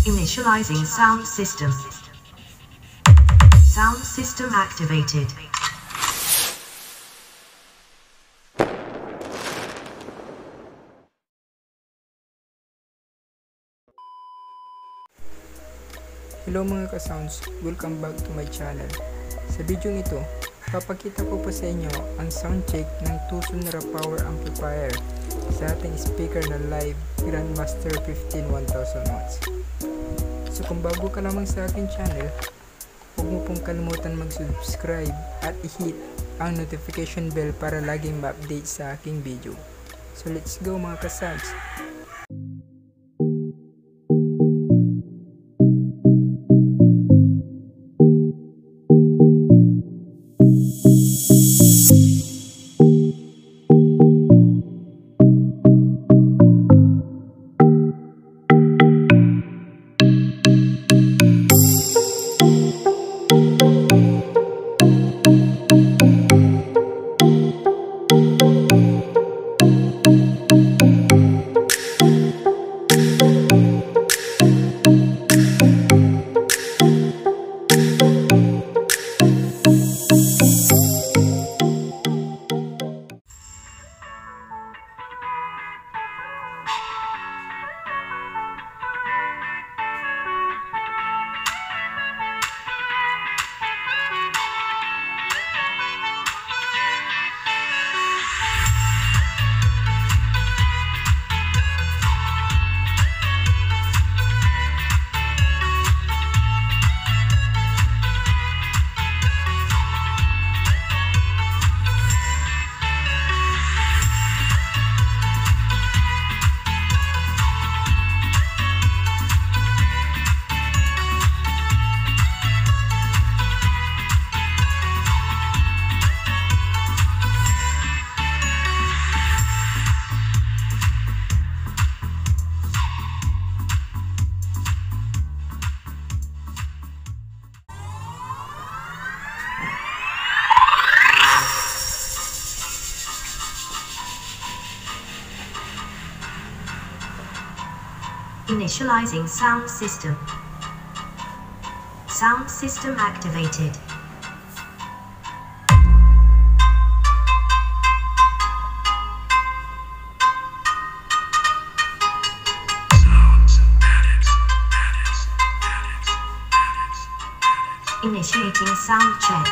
Initializing sound system. Sound system activated. Hello mga ka-sounds, welcome back to my channel. Sa video ito, papakita ko po sa inyo ang sound check ng Tucson Raw Power Amplifier sa ating speaker na Live Grandmaster 15 1000 watts. So kung bago ka lamang sa aking channel, huwag mo pong kalimutan mag-subscribe at i-hit ang notification bell para laging ma-update sa aking video. So let's go mga ka-sounds! Initializing sound system. Sound system activated. Initiating sound check.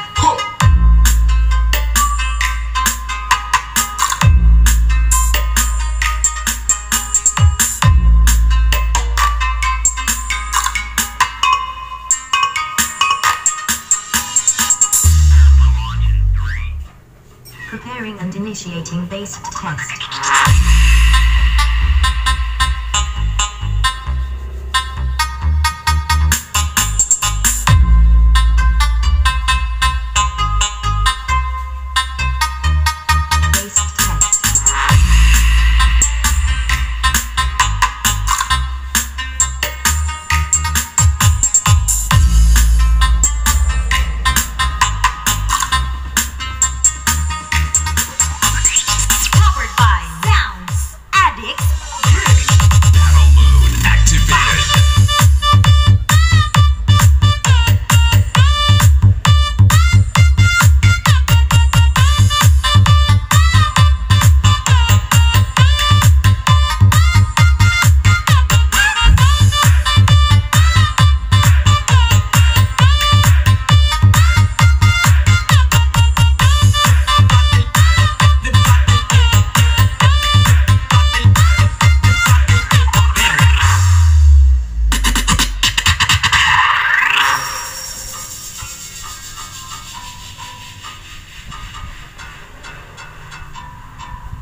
Preparing and initiating bass test.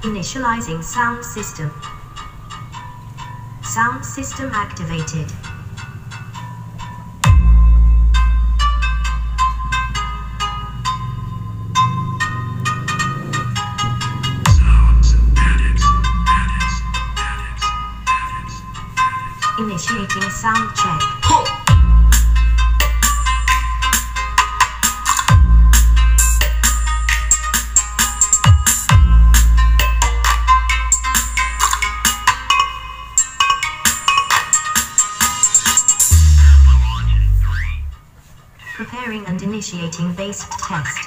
Initializing sound system. Sound system activated. Initiating sound check. Preparing and initiating basic test.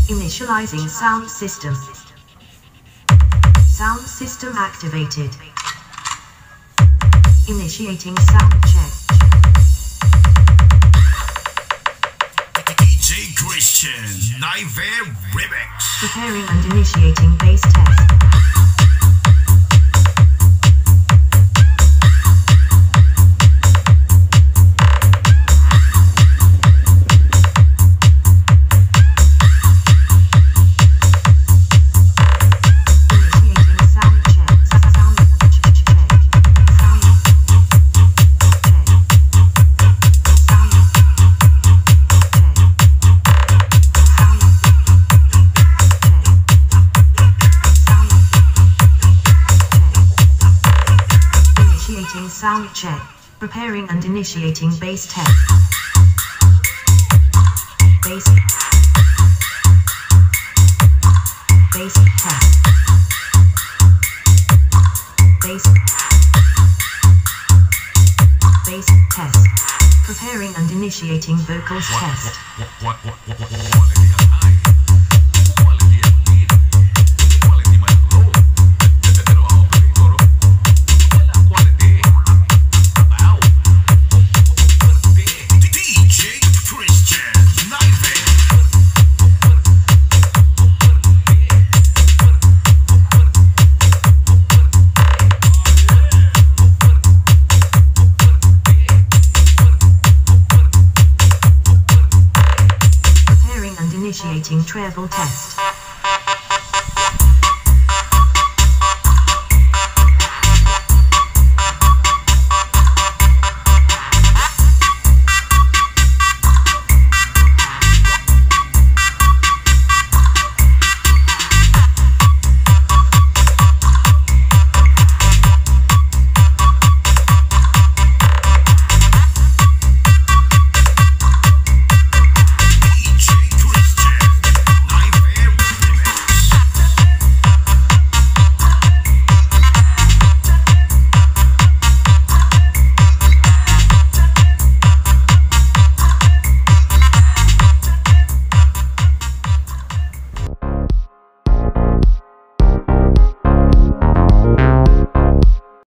Initializing sound system. Sound system activated. Initiating sound check. DJ Christian Nightmare Remix. Preparing and initiating bass test. Sound check. Preparing and initiating bass test. Bass test. Bass test. Preparing and initiating vocals test. Initiating treble test.